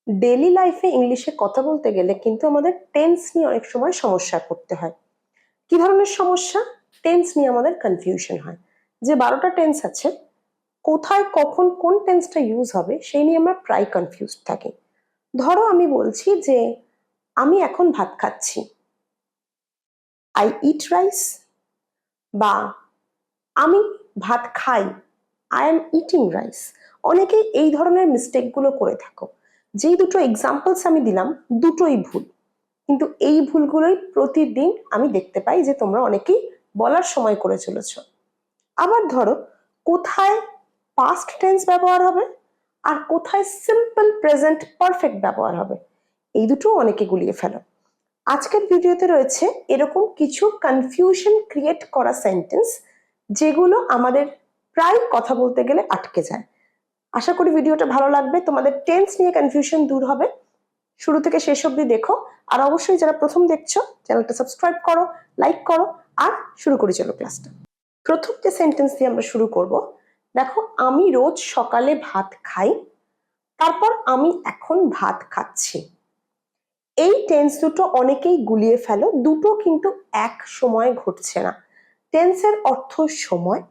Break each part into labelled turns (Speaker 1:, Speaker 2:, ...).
Speaker 1: Daily লাইফে ইংলিশে কথা বলতে গেলে কিন্তু আমাদের টেন্স নিয়ে অনেক সময় সমস্যায় পড়তে হয়। কি ধরনের সমস্যা? টেন্স নিয়ে আমাদের কনফিউশন হয় যে 12টা টেন্স আছে, কোথায় কখন কোন টেন্সটা ইউজ হবে সেই নিয়ে আমরা প্রায় কনফিউজড থাকি। ধরো আমি বলছি যে আমি এখন ভাত খাচ্ছি, আই ইট রাইস, বা আমি ভাত খাই, আই এম ইটিং রাইস। অনেকেই এই ধরনের মিস্টেকগুলো করে থাকো। যেই দুটো এক্সাম্পলস আমি দিলাম দুটোই ভুল, কিন্তু এই ভুলগুলোই প্রতিদিন আমি দেখতে পাই যে তোমরা অনেকেই বলার সময় করে চলেছ। আবার ধরো কোথায় পাস্ট টেন্স ব্যবহার হবে আর কোথায় সিম্পল প্রেজেন্ট পারফেক্ট ব্যবহার হবে, এই দুটো অনেকে গুলিয়ে ফেলো। আজকের ভিডিওতে রয়েছে এরকম কিছু কনফিউশন ক্রিয়েট করা সেন্টেন্স যেগুলো আমাদের প্রায় কথা বলতে গেলে আটকে যায়। আশা করি ভিডিওটা ভালো লাগবে, তোমাদের টেন্স নিয়ে কনফিউশন দূর হবে। শুরু থেকে শেষ অবধি দেখো, আর অবশ্যই যারা প্রথম দেখছো চ্যানেলটা সাবস্ক্রাইব করো, লাইক করো, আর শুরু করি চলো ক্লাসটা। প্রথম যে সেন্টেন্স দিয়ে আমরা শুরু করব, দেখো আমি রোজ সকালে ভাত খাই, তারপর আমি এখন ভাত খাচ্ছি। এই টেন্স দুটো অনেকেই গুলিয়ে ফেলো, দুটো কিন্তু এক সময় ঘটছে না। টেন্সের অর্থ সময়।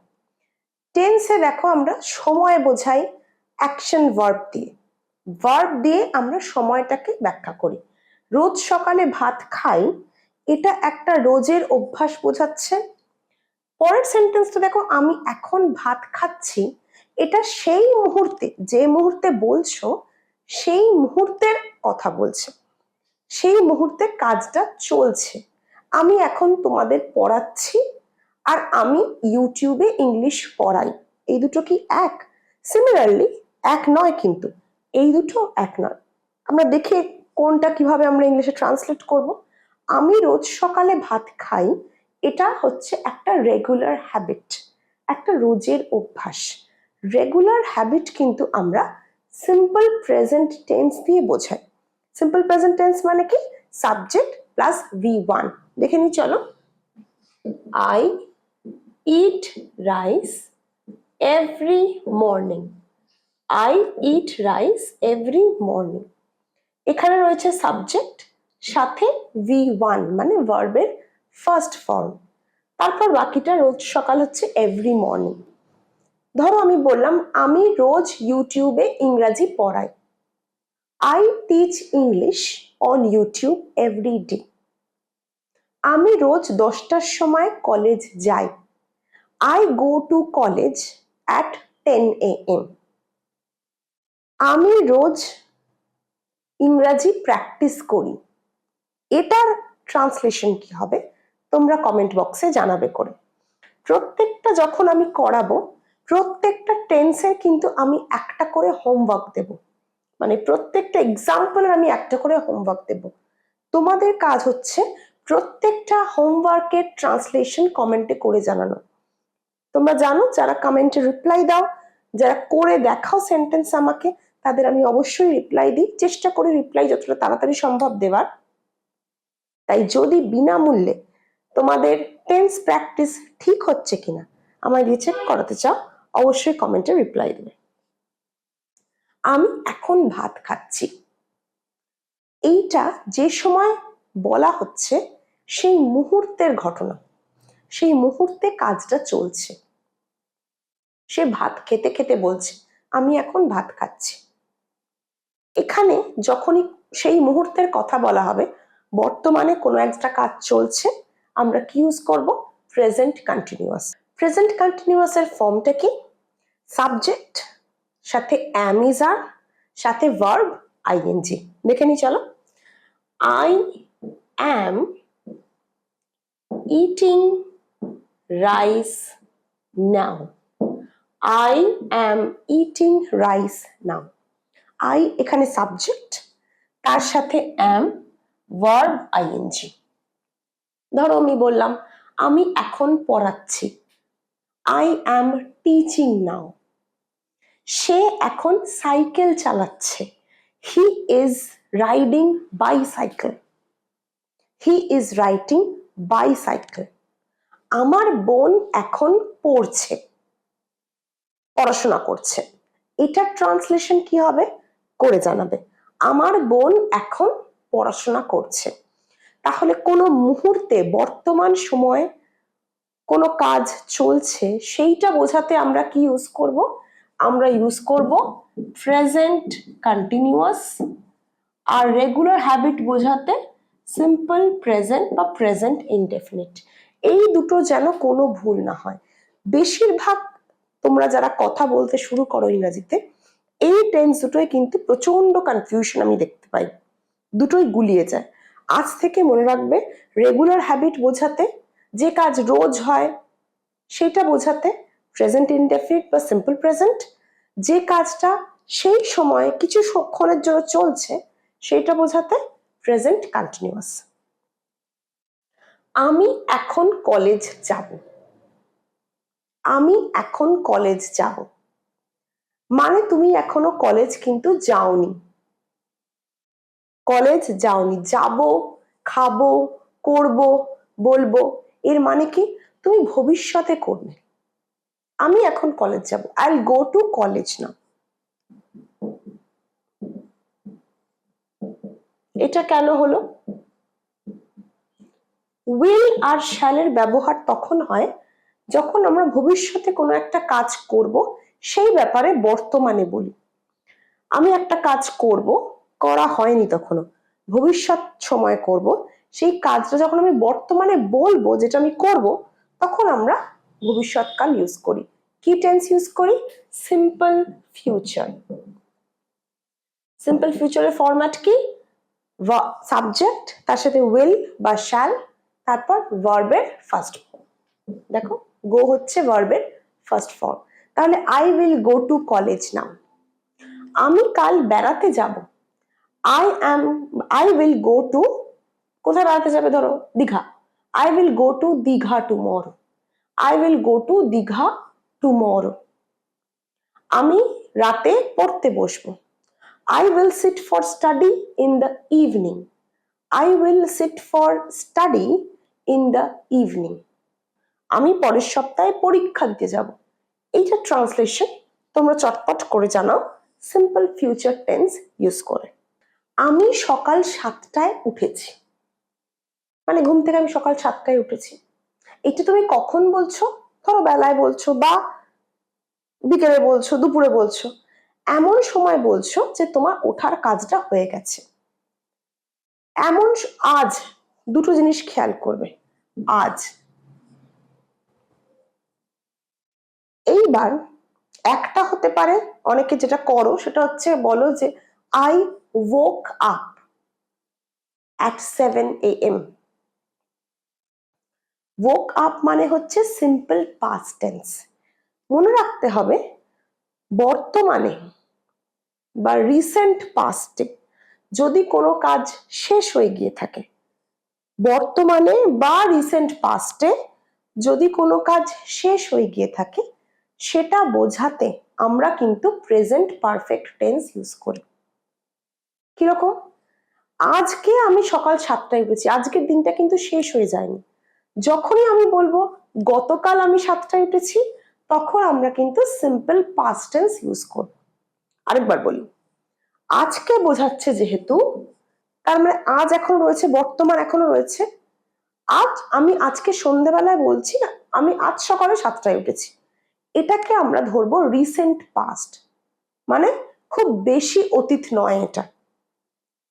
Speaker 1: টেন্সে দেখো আমরা সময় বোঝাই অ্যাকশন ভার্ব দিয়ে, ভার্ব দিয়ে আমরা সময়টাকে ব্যাখ্যা করি। রোজ সকালে ভাত খাই, এটা একটা রোজের অভ্যাস বোঝাচ্ছে। পরের সেন্টেন্সটা দেখো আমি এখন ভাত খাচ্ছি, এটা সেই মুহূর্তে, যে মুহূর্তে বলছো সেই মুহূর্তের কথা বলছে, সেই মুহূর্তে কাজটা চলছে। আমি এখন তোমাদের পড়াচ্ছি আর আমি ইউটিউবে ইংলিশ পড়াই, এই দুটো কি এক? সিমিলারলি এক নয়, কিন্তু এই দুটো এক নয়। আমরা দেখি কোনটা কিভাবে আমরা ইংলিশে ট্রান্সলেট করব। আমি রোজ সকালে ভাত খাই, এটা হচ্ছে একটা রেগুলার হ্যাবিট, একটা রোজের অভ্যাস। রেগুলার হ্যাবিট কিন্তু আমরা সিম্পল প্রেজেন্ট টেন্স দিয়ে বোঝাই। সিম্পল প্রেজেন্ট টেন্স মানে কি? Subject plus V1। দেখে নি চলো। I eat rice every morning. I eat rice every morning. এখানে রয়েছে সাবজেক্ট, সাথে V1 মানে ভার্বের ফার্স্ট ফর্ম, তারপর বাকিটা রোজ সকাল হচ্ছে এভরি মর্নিং। ধরো আমি বললাম আমি রোজ ইউটিউবে ইংরাজি পড়াই, I teach English on YouTube every day. আমি রোজ 10টার সময় কলেজ যাই, I go to college at 10 AM. আমি রোজ ইংরাজি প্র্যাকটিস করি, এটার ট্রান্সলেশন কি হবে তোমরা কমেন্ট বক্সে জানাবে করে। প্রত্যেকটা যখন আমি করাবো, প্রত্যেকটা টেন্সের কিন্তু আমি একটা করে হোমওয়ার্ক দেব, মানে প্রত্যেকটা এক্সাম্পলের আমি একটা করে হোমওয়ার্ক দেব। তোমাদের কাজ হচ্ছে প্রত্যেকটা হোমওয়ার্কের ট্রান্সলেশন কমেন্টে করে জানানো। তোমরা জানো যারা কমেন্টে রিপ্লাই দাও, যারা করে দেখাও সেন্টেন্স আমাকে, তাদের আমি অবশ্যই রিপ্লাই দিই, চেষ্টা করি রিপ্লাই যতটা তাড়াতাড়ি সম্ভব দেওয়ার। তাই যদি বিনামূল্যে তোমাদের টেন্স প্র্যাকটিস ঠিক হচ্ছে কিনা আমায় দিয়ে চেক করাতে চাও, অবশ্যই কমেন্টে রিপ্লাই দেবে। আমি এখন ভাত খাচ্ছি, এইটা যে সময় বলা হচ্ছে সেই মুহূর্তের ঘটনা, সেই মুহূর্তে কাজটা চলছে। সে ভাত খেতে খেতে বলছে আমি এখন ভাত খাচ্ছি। এখানে যখনই সেই মুহূর্তের কথা বলা হবে, বর্তমানে কোনো একটা কাজ চলছে, আমরা কি ইউজ করব? Present continuous. প্রেজেন্ট কন্টিনিউয়াস এর ফর্মটা কি? সাবজেক্ট, সাথে am is are, সাথে ভার্ব ing। দেখে নি চলো। I am eating rice now. I am eating rice now. I এখানে সাবজেক্ট, তার সাথে am, ভার্ব ing। ধরো আমি বললাম আমি এখন পড়াচ্ছি, I am teaching now. সে এখন সাইকেল চালাচ্ছে, he is riding bicycle. He is riding bicycle. আমার বোন এখন পড়ছে, পড়াশোনা করছে। এটার ট্রান্সলেশন কি হবে করে জানাবে। আমার বোন এখন পড়াশোনা করছে। তাহলে কোনো মুহূর্তে বর্তমান সময়ে কোনো কাজ চলছে সেইটা বোঝাতে আমরা কি ইউজ করব? আমরা ইউজ করব প্রেজেন্ট কন্টিনিউয়াস, আর রেগুলার হ্যাবিট বোঝাতে সিম্পল প্রেজেন্ট বা প্রেজেন্ট ইনডেফিনিট। এই দুটো যেন কোনো ভুল না হয়। বেশিরভাগ তোমরা যারা কথা বলতে শুরু করো ইংরেজিতে, এই টেন্স দুটোই কিন্তু প্রচন্ড কনফিউশন আমি দেখতে পাই, দুটোই গুলিয়ে যায়। আজ থেকে মনে রাখবে, রেগুলার হ্যাবিট বোঝাতে, যে কাজ রোজ হয় সেটা বোঝাতে প্রেজেন্ট ইনডেফিনিট বা সিম্পল প্রেজেন্ট, যে কাজটা সেই সময় কিছু ক্ষণের জন্য চলছে সেটা বোঝাতে প্রেজেন্ট কন্টিনিউয়াস। আমি এখন কলেজ যাব। আমি এখন কলেজ যাব মানে তুমি এখনো কলেজ কিন্তু যাওনি। কলেজ যাওনি, যাব, খাবো, করব, বলবো, এর মানে কি? তুমি ভবিষ্যতে করবে। আমি এখন কলেজ যাব, I will go to college না। এটা কেন হলো? উইল আর শ্যালের ব্যবহার তখন হয় যখন আমরা ভবিষ্যতে কোনো একটা কাজ করব সেই ব্যাপারে বর্তমানে বলি। আমি একটা কাজ করব, করা হয়নি তখনো, ভবিষ্যৎ সময় করব, সেই কাজটা যখন আমি বর্তমানে বলবো যেটা আমি করব, তখন আমরা ভবিষ্যৎকাল ইউজ করি। কি টেন্স ইউজ করি? Simple future. সিম্পল ফিউচারের ফরম্যাট কি? সাবজেক্ট, তার সাথে উইল বা শ্যাল, তারপর ভার্বের ফার্স্ট ফর্ম। দেখো, গো হচ্ছে ভার্বের ফার্স্ট ফর্ম। তাহলে I will go to college now. আমি কাল বেড়াতে যাব। আই উইল গো টু, কোথায় বেড়াতে যাবে? ধরো Digha. I will go two Digha tomorrow. I will go two Digha tomorrow. আমি রাতে পড়তে বসবো। I will sit for study in the evening. I will sit for study in the evening. আমি পরের সপ্তাহে পরীক্ষা দিতে যাব। এইটা ট্রান্সলেশন তোমরা চটপট করে জানাও সিম্পল ফিউচার টেন্স ইউজ করে। আমি সকাল 7টায় উঠেছি মানে ঘুম থেকে আমি সকাল 7টায় উঠেছি। এটা তুমি কখন বলছো? ধরো বেলায় বলছো, বা বিকেলে বলছো, দুপুরে বলছো, এমন সময় বলছো যে তোমার ওঠার কাজটা হয়ে গেছে। এমন আজ, দুটো জিনিস খেয়াল করবে, আজ। এইবার একটা হতে পারে, অনেকে যেটা করো সেটা হচ্ছে বলো যে I woke up at 7 AM। woke up মানে হচ্ছে সিম্পল পাস্ট টেন্স। মনে রাখতে হবে বর্তমানে বা রিসেন্ট পাস্টে যদি কোনো কাজ শেষ হয়ে গিয়ে থাকে, বর্তমানে বা রিসেন্ট পাস্টে যদি কোনো কাজ শেষ হয়ে গিয়ে থাকে, সেটা বোঝাতে আমরা কিন্তু প্রেজেন্ট পারফেক্ট টেন্স ইউজ করি। কিরকম? আজকে আমি সকাল 7টায় উঠেছি, আজকের দিনটা কিন্তু শেষ হয়ে যায়নি। যখনই আমি বলবো গতকাল আমি 7টায় উঠেছি, তখন আমরা কিন্তু সিম্পল পাস্ট টেন্স ইউজ করব। আরেকবার বলি, আজকে বোঝাচ্ছে যেহেতু, তার মানে আজ এখনো রয়েছে, বর্তমান এখনো রয়েছে। আমি আজকে সন্ধ্যেবেলায় বলছি আমি আজ সকালে 7টায় উঠেছি, এটাকে আমরা ধরবো রিসেন্ট পাস্ট, মানে খুব বেশি অতীত নয়, এটা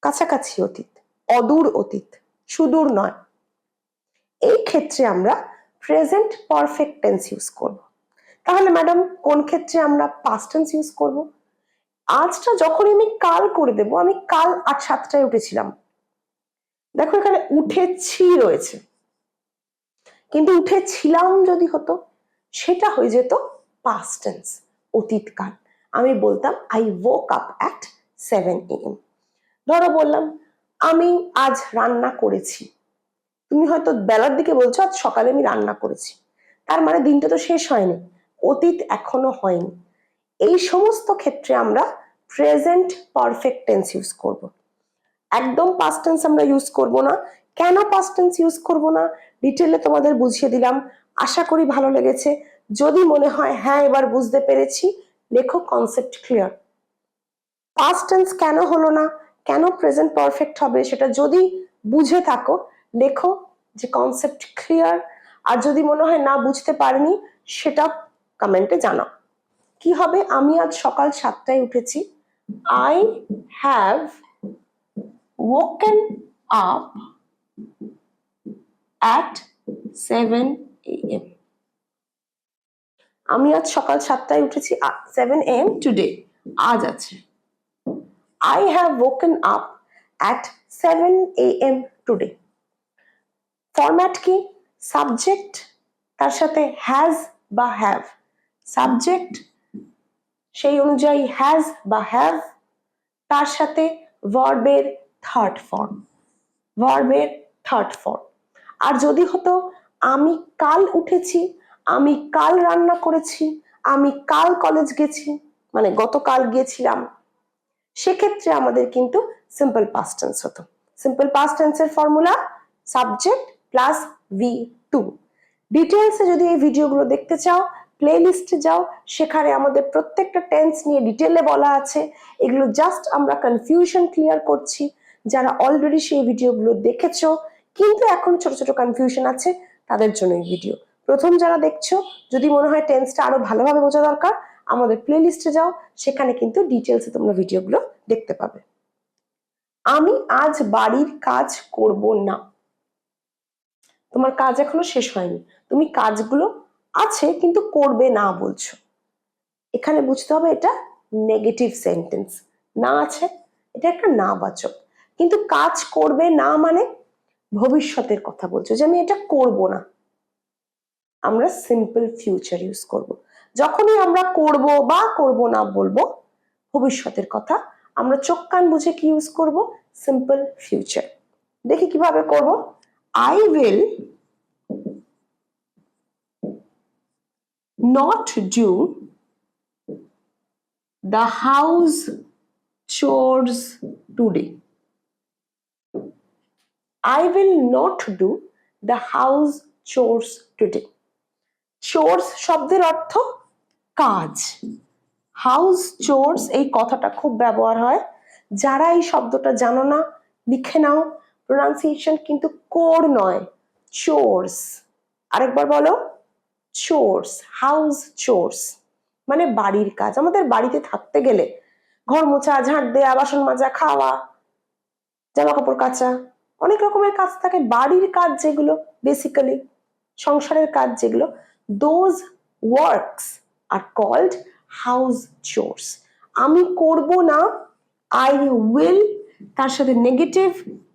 Speaker 1: কাছাকাছি অতীত, অদূর অতীত, সুদূর নয়। এই ক্ষেত্রে আমরা প্রেজেন্ট পারফেক্ট টেন্স ইউজ করব। তাহলে ম্যাডাম কোন ক্ষেত্রে আমরা পাস্ট টেন্স ইউজ করব? আজটা যখন আমি কাল করে দেব, আমি কাল আজ 7টায় উঠেছিলাম, দেখো এখানে উঠেছি রয়েছে, কিন্তু উঠেছিলাম যদি হতো সেটা হয়ে যেত পাস্ট টেন্স, অতীতকাল। আমি বলতাম I woke up at 7 AM। ধরো বললাম আমি আজ রান্না করেছি, তুমি হয়তো বেলার দিকে বলছো আজ সকালে আমি রান্না করেছি, তার মানে দিনটা তো শেষ হয়নি, অতীত এখনো হয়নি। এই সমস্ত ক্ষেত্রে আমরা প্রেজেন্ট পারফেক্ট টেন্স ইউজ করব। একদম পাস্ট টেন্স আমরা ইউজ করব না। কেন পাস্ট টেন্স ইউজ করব না ডিটেলে তোমাদের বুঝিয়ে দিলাম, আশা করি ভালো লেগেছে। যদি মনে হয় হ্যাঁ এবার বুঝতে পেরেছি, লেখো কনসেপ্ট ক্লিয়ার। পাস্ট টেন্স কেন হলো না, কেন প্রেজেন্ট পারফেক্ট হবে সেটা যদি বুঝে থাকো লেখো যে কনসেপ্ট ক্লিয়ার, আর যদি মনে হয় না বুঝতে পারিনি সেটা কমেন্টে জানাও। কি হবে? আমি আজ সকাল 7টায় উঠেছি। I have woken up at 7 a.m. আমি আজ সকাল 7টায় উঠেছি। 7 a.m. টুডে, আজ আছে। I have woken up at 7 a.m. today. Format কি? সাবজেক্ট তার সাথে হ্যাজ বা হ্যাভ, সাবজেক্ট সেই অনুযায়ী হ্যাজ বা হ্যাভ, তার সাথে ভার্বের থার্ড ফর্ম, ভার্বের থার্ড ফর্ম। আর যদি হতো আমি কাল উঠেছি, আমি কাল রান্না করেছি, আমি কাল কলেজ গেছি, মানে গতকাল গিয়েছিলাম, সেক্ষেত্রে আমাদের কিন্তু সিম্পল পাস্ট টেন্স হতো। সিম্পল পাস্ট টেন্সের ফর্মুলা সাবজেক্ট প্লাস V2। ডিটেলসে যদি এই ভিডিওগুলো দেখতে চাও প্লে লিস্টে যাও, সেখানে আমাদের প্রত্যেকটা টেন্স নিয়ে ডিটেলে বলা আছে। এগুলো জাস্ট আমরা কনফিউশন ক্লিয়ার করছি। যারা অলরেডি সেই ভিডিওগুলো দেখেছো কিন্তু এখন ছোট ছোট কনফিউশন আছে তাদের জন্য এই ভিডিও। প্রথম যারা দেখছো, যদি মনে হয় টেন্সটা আরো ভালোভাবে বোঝা দরকার, আমাদের প্লে লিস্টে যাও, সেখানে কিন্তু ডিটেলসে তোমরা ভিডিওগুলো দেখতে পাবে। আমি আজ বাড়ির কাজ করব না। তোমার কাজ এখনো শেষ হয়নি, তুমি কাজগুলো আছে কিন্তু করবে না বলছো। এখানে বুঝতে হবে এটা নেগেটিভ সেন্টেন্স, না আছে এটা একটা না বাচক, কিন্তু কাজ করবে না মানে ভবিষ্যতের কথা বলছো যে আমি এটা করব না। আমরা সিম্পল ফিউচার ইউজ করব। যখনই আমরা করব বা করব না বলবো ভবিষ্যতের কথা, আমরা চোখ কান বুঝে কি ইউজ করব? Simple future. দেখি কিভাবে করব। I will not do the house chores today. I will not do the house chores today. chores শব্দের অর্থ কাজ। হাউস চোরস এই কথাটা খুব ব্যবহার হয়। যারা এই শব্দটা জানো না লিখে নাও, প্রোনাউন্সিয়েশন কিন্তু কোর নয়, চোরস। আরেকবার বলো, চোরস, হাউস চোরস মানে বাড়ির কাজ। আমাদের বাড়িতে থাকতে গেলে ঘর মোছা, ঝাঁট দেয়া, বাসন মাজা, খাওয়া, জামা কাপড় কাচা, অনেক রকমের কাজ থাকে। বাড়ির কাজ যেগুলো বেসিক্যালি সংসারের কাজ যেগুলো, those works are called house chores. আমি করব না, আই উইল, তার সাথে negative,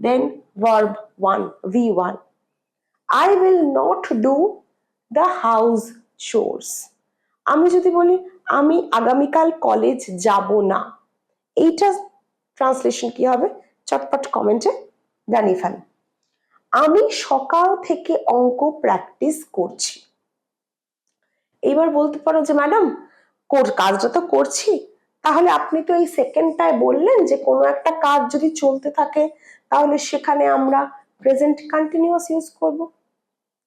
Speaker 1: then verb one, V1। I will not do the house chores. আমি যদি বলি আমি আগামীকাল কলেজ যাব না, এইটা ট্রান্সলেশন কি হবে চটপট কমেন্টে জানিয়ে ফেল। আমি সকাল থেকে অঙ্ক প্র্যাকটিস করছি। এইবার বলতে পারো যে ম্যাডাম কাজটা তো করছি, তাহলে আপনি তো এই সেকেন্ডটায় বললেন যে কোনো একটা কাজ যদি চলতে থাকে তাহলে সেখানে আমরা প্রেজেন্ট কন্টিনিউয়াস ইউজ করব।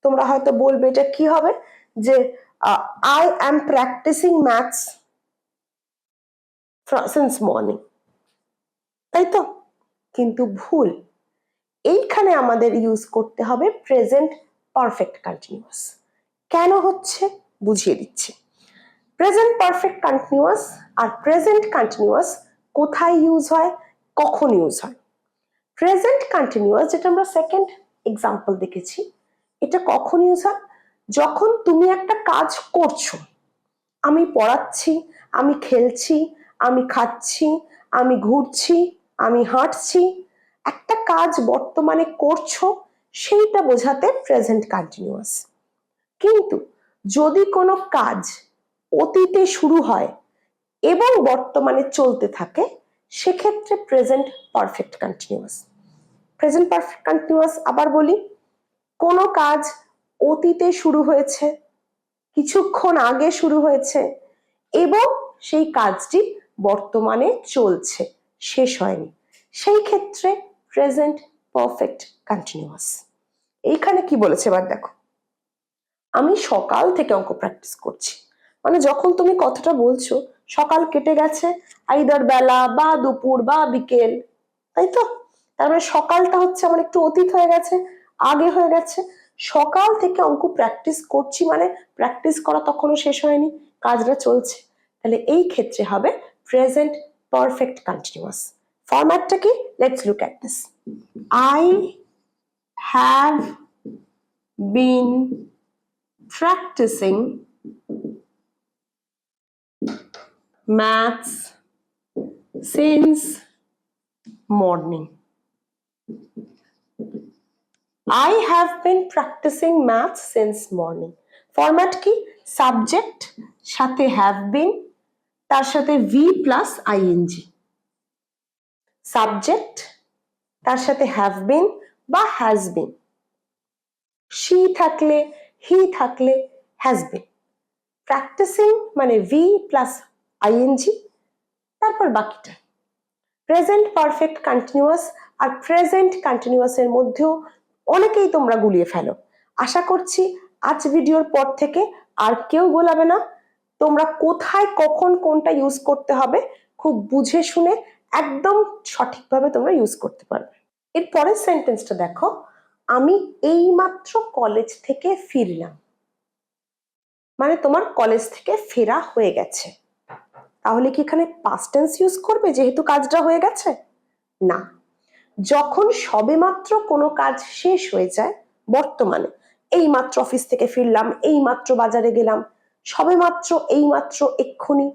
Speaker 1: তোমরা হয়তো বলবে এটা কি হবে যে I am practising maths since morning, তাই তো? কিন্তু ভুল। এইখানে আমাদের ইউজ করতে হবে প্রেজেন্ট পারফেক্ট কন্টিনিউয়াস। কেন হচ্ছে বুঝিয়ে দিচ্ছি। প্রেজেন্ট পারফেক্ট কন্টিনিউয়াস আর প্রেজেন্ট কন্টিনিউয়াস কোথায় ইউজ হয়, কখন ইউজ হয়? প্রেজেন্ট কন্টিনিউয়াস যেটা আমরা সেকেন্ড এক্সাম্পল দেখেছি, এটা কখন ইউজ হয়? যখন তুমি একটা কাজ করছো, আমি পড়াচ্ছি, আমি খেলছি, আমি খাচ্ছি, আমি ঘুরছি, আমি হাঁটছি, একটা কাজ বর্তমানে করছো সেইটা বোঝাতে প্রেজেন্ট কন্টিনিউয়াস। কিন্তু যদি কোনো কাজ অতীতে শুরু হয় এবং বর্তমানে চলতে থাকে সেক্ষেত্রে present perfect continuous. Present perfect continuous আবার বলি, কোনো কাজ অতীতে শুরু হয়েছে, কিছুক্ষণ আগে শুরু হয়েছে এবং সেই কাজটি বর্তমানে চলছে, শেষ হয়নি, সেই ক্ষেত্রে প্রেজেন্ট পারফেক্ট কন্টিনিউয়াস। এইখানে কি বলেছে এবার দেখো, আমি সকাল থেকে অঙ্ক প্র্যাকটিস করছি, মানে যখন তুমি কথাটা বলছো সকাল কেটে গেছে, আইদার বেলা বা দুপুর বা বিকেল, তাই তো? তার মানে সকালটা হচ্ছে আমার একটু অতীত হয়ে গেছে, আগে হয়ে গেছে। সকাল থেকে অঙ্ক প্র্যাকটিস করছি মানে প্র্যাকটিস করা তখনও শেষ হয়নি, কাজটা চলছে। তাহলে এই ক্ষেত্রে হবে প্রেজেন্ট পারফেক্ট কন্টিনিউয়াস। ফরম্যাটটা কি? Let's look at this. I have been practicing maths since morning. I have been practicing maths since morning. Format কি? Subject সাথে have been, তার সাথে V plus ing. Subject তার সাথে have been বা has been. She থাকলে, he থাকলে has been. Practicing মানে V plus ing, তারপর বাকিটা। প্রেজেন্ট পারফেক্ট কন্টিনিউয়াস আর প্রেজেন্ট কন্টিনিউয়াস এর মধ্যেও অনেকেই তোমরা গুলিয়ে ফেলো। আশা করছি আজ ভিডিওর পর থেকে আর কেউ গোলাবে না। তোমরা কোথায় কখন কোনটা ইউজ করতে হবে খুব বুঝে শুনে একদম সঠিকভাবে তোমরা ইউজ করতে পারবে। এর পরের সেন্টেন্সটা দেখো, আমি এইমাত্র কলেজ থেকে ফিরলাম। মানে তোমার কলেজ থেকে ফেরা হয়ে গেছে। তাহলে কি এখানে পাস্ট টেন্স ইউজ করবে যেহেতু কাজটা হয়ে গেছে? না, যখন সবেমাত্র কোনো কাজ শেষ হয়ে যায়, বর্তমানে এইমাত্র অফিস থেকে ফিরলাম, এইমাত্র বাজারে গেলাম, সবেমাত্র, এইমাত্র, এক্ষুনি,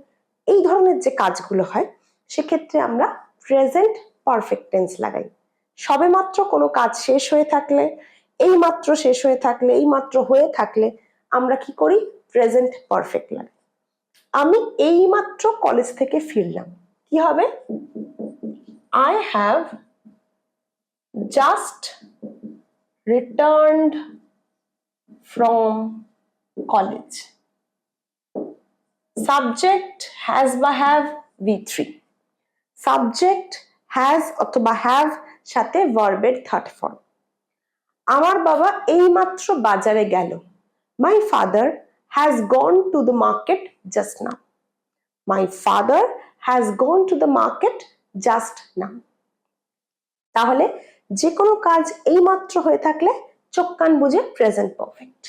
Speaker 1: এই ধরনের যে কাজগুলো হয় সেক্ষেত্রে আমরা প্রেজেন্ট পারফেক্ট টেন্স লাগাই। সবেমাত্র কোনো কাজ শেষ হয়ে থাকলে, এইমাত্র শেষ হয়ে থাকলে, এইমাত্র হয়ে থাকলে আমরা কি করি? প্রেজেন্ট পারফেক্ট লাগাই। আমি এইমাত্র কলেজ থেকে ফিরলাম, কি হবে? I have just returned from college. Subject has বা have V3. Subject has অথবা have সাথে ভার্বের থার্ড ফর্ম। আমার বাবা এইমাত্র বাজারে গেল। My father has gone to the market just now. My father has gone to the market just now. তাহলে যে কোনো কাজ এইমাত্র হয়ে থাকলে চোখ কান বুঝে প্রেজেন্ট পারফেক্ট।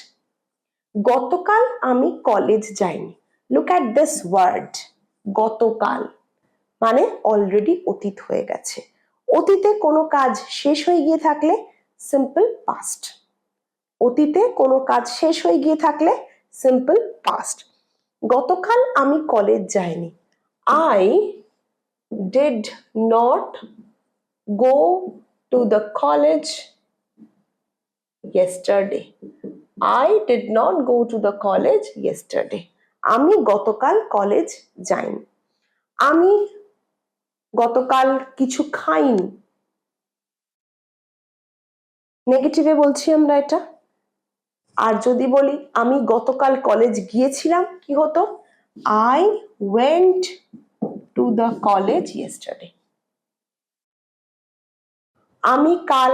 Speaker 1: গতকাল আমি কলেজ যাইনি। লুক অ্যাট দিস ওয়ার্ড, গতকাল মানে অলরেডি অতীত হয়ে গেছে। অতীতে কোনো কাজ শেষ হয়ে গিয়ে থাকলে সিম্পল পাস্ট। অতীতে কোনো কাজ শেষ হয়ে গিয়ে থাকলে সিম্পল পাস্ট। গতকাল আমি কলেজ যাইনি। I did not go to the college yesterday. I did not go to the college yesterday. আমি গতকাল কলেজ যাইনি। আমি গতকাল কিছু খাইনি। নেগেটিভে বলছি আমরা এটা। আর যদি বলি আমি গতকাল কলেজ গিয়েছিলাম, কি হতো? I went to the college yesterday. আমি কাল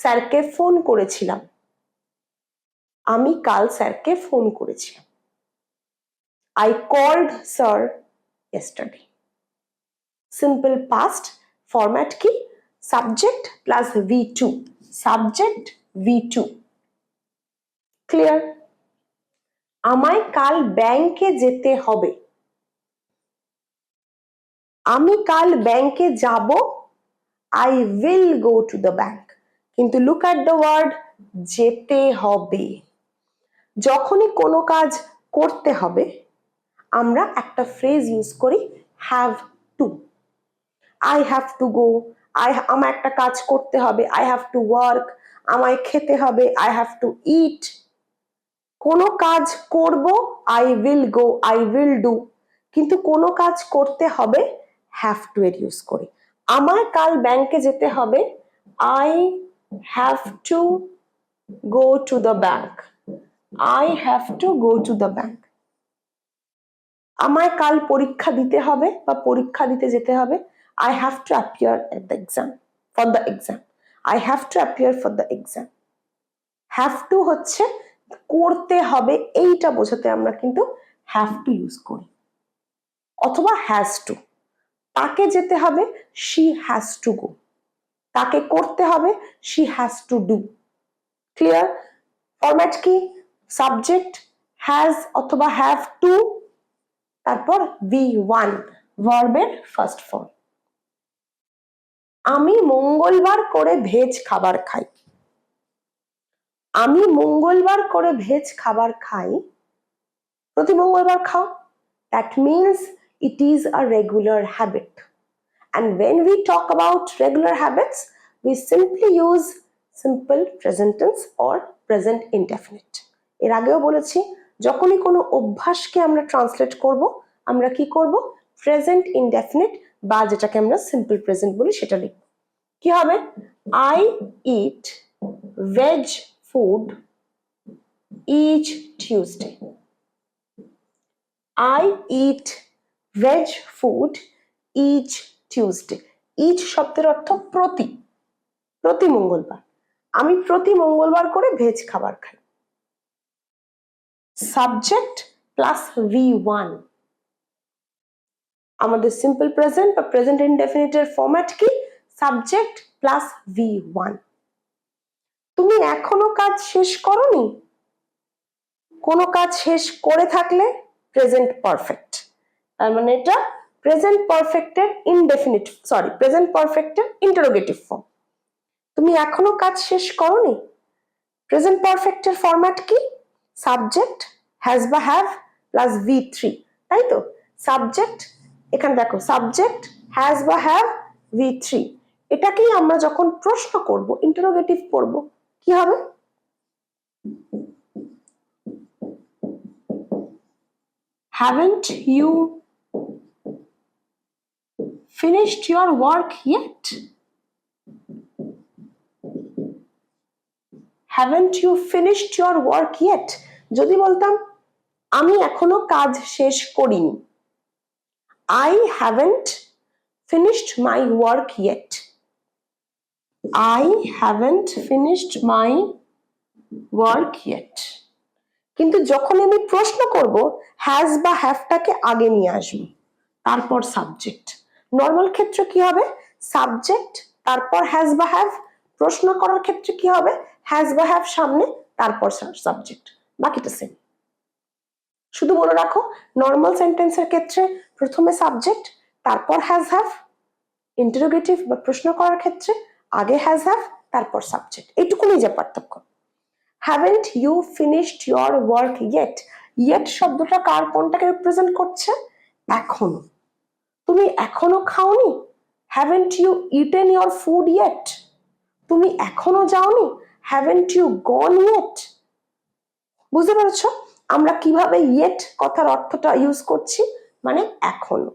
Speaker 1: স্যারকে ফোন করেছিলাম। আমি কাল স্যারকে ফোন করেছিলাম। I called sir yesterday. Simple past format কি? Subject plus V2. Subject V2. Clear? আমায় কাল ব্যাংকে যেতে হবে। আমি কাল ব্যাংকে যাব। I will go to the bank. কিন্তু look at the word যেতে হবে। যখনই কোনো কাজ করতে হবে আমরা একটা ফ্রেজ ইউজ করি have to. I have to go. আমার একটা কাজ করতে হবে। I have to work. আমায় খেতে হবে। I have to eat. কোনো কাজ করব, I will go, I will do. কিন্তু কোনো কাজ করতে হবে have to এর ইউজ করি। আমার কাল ব্যাংকে যেতে হবে, I have to go to the bank. I have to go to the bank. আমায় কাল পরীক্ষা দিতে হবে বা পরীক্ষা দিতে যেতে হবে, I have to appear at the exam, for the exam. I have to appear for the exam. Have to হচ্ছে করতে হবে, এইটা বোঝাতে আমরা কিন্তু have to ইউজ করি। অথবা has to, তাকে যেতে হবে, she has to go. তাকে করতে হবে, she has to do. Clear? Format কি? সাবজেক্ট হ্যাজ অথবা হ্যাভ টু, তারপর V1 ভার্বের ফার্স্ট ফর্ম। আমি মঙ্গলবার করে ভেজ খাবার খাই। আমি মঙ্গলবার করে ভেজ খাবার খাই, প্রতি মঙ্গলবার খাও, that means it is a regular habit. And when we talk about regular habits, we simply use simple present tense or present indefinite. এর আগেও বলেছি, যখনই কোনো অভ্যাসকে আমরা ট্রান্সলেট করব, আমরা কি করব? প্রেজেন্ট ইনডেফিনিট বা যেটাকে আমরা সিম্পল প্রেজেন্ট বলি সেটা লিখব। কি হবে? I eat veg food each Tuesday. I eat veg food each Tuesday. Each শব্দের অর্থ প্রতি, প্রতি মঙ্গলবার। আমি প্রতি মঙ্গলবার করে ভেজ খাবার খাই। Subject plus V1। আমাদের সিম্পল প্রেজেন্ট বা প্রেজেন্ট ইনডেফিনিটের ফরম্যাট কি? Subject plus V1। তুমি এখনো কাজ শেষ করোনি? কোনো কাজ শেষ করে থাকলে প্রেজেন্ট পারফেক্ট, তার মানে এটা প্রেজেন্ট পারফেক্টের ইনডেফিনিট, সরি প্রেজেন্ট পারফেক্টের ইন্টারোগেটিভ ফর্ম। তুমি এখনো কাজ শেষ করোনি, প্রেজেন্ট পারফেক্টের ফরম্যাট কি? সাবজেক্ট হ্যাজ বা হ্যাভ প্লাস V3, তাই তো? সাবজেক্ট, এখানে দেখো সাবজেক্ট হ্যাজ বা হ্যাভ V3, এটাকেই আমরা যখন প্রশ্ন করব, ইন্টারোগেটিভ করব, কি হবে? Haven't you finished your work yet? Haven't you finished your work yet? যদি বলতাম আমি এখনো কাজ শেষ করিনি, I haven't finished my work yet. I haven't finished my work yet. কিন্তু যখন আমি প্রশ্ন করব, হ্যাজ বা হ্যাভটাকে আগে নিয়ে আসবো, তারপর সাবজেক্ট। নর্মাল ক্ষেত্রে কি হবে? সাবজেক্ট তারপর হ্যাজ বা হ্যাভ। প্রশ্ন করার ক্ষেত্রে কি হবে? হ্যাজ বা হ্যাভ সামনে, তারপর সাবজেক্ট, বাকিটা সেম। শুধু মনে রাখো, নর্মাল সেন্টেন্সের ক্ষেত্রে প্রথমে সাবজেক্ট তারপর হ্যাজ হ্যাভ, ইন্টারোগেটিভ বা প্রশ্ন করার ক্ষেত্রে আগে হ্যাজ হ্যাভ তারপর সাবজেক্ট, এইটুকুনি যে পার্থক্য। Haven't you finished your work yet? Yet শব্দটা কার, কোনটাকে রিপ্রেজেন্ট করছে? এখনো। তুমি এখনো খাওনি? Haven't you eaten your food yet? তুমি এখনো যাওনি? Haven't you gone yet? বুঝতে পেরেছো আমরা কিভাবে yet কথার অর্থটা ইউজ করছি? মানে এখনো।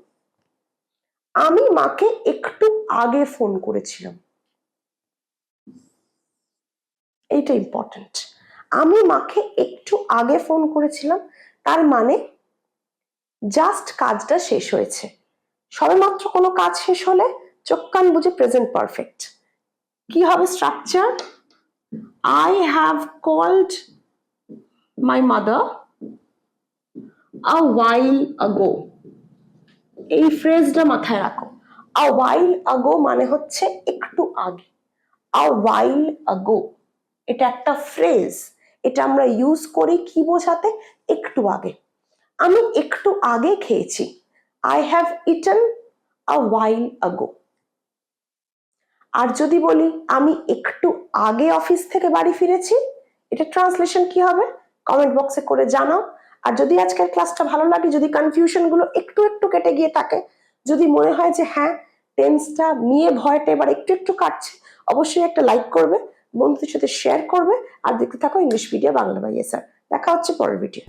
Speaker 1: আমি মাকে একটু আগে ফোন করেছিলাম, এইটা ইম্পর্টেন্ট। আমি মাকে একটু আগে ফোন করেছিলাম, তার মানে জাস্ট কাজটা শেষ হয়েছে। সবেমাত্র কোনো কাজ শেষ হলে চোখ কান বুঝে প্রেজেন্ট পারফেক্ট। কি হবে structure? I have called my mother a while ago. এই ফ্রেজটা মাথায় রাখো। A while ago মানে হচ্ছে একটু আগে। A while ago এটা একটা ফ্রেজ, এটা আমরা ইউজ করি কি বোঝাতে? একটু আগে। আমি একটু আগে খেয়েছি, I have eaten a while ago. আর যদি বলি আমি একটু আগে অফিস থেকে বাড়ি ফিরেছি, এটা ট্রান্সলেশন কি হবে? কমেন্ট বক্সে করে জানাও। আর যদি আজকের ক্লাসটা ভালো লাগে, যদি কনফিউশন গুলো একটু একটু কেটে গিয়ে থাকে, যদি মনে হয় যে হ্যাঁ টেন্সটা নিয়ে ভয়টা এবার একটু একটু কাটছে, অবশ্যই একটা লাইক করবে, বন্ধুদের সাথে শেয়ার করবে, আর দেখতে থাকো English video Bangla bye sir. দেখা হচ্ছে পরের ভিডিও।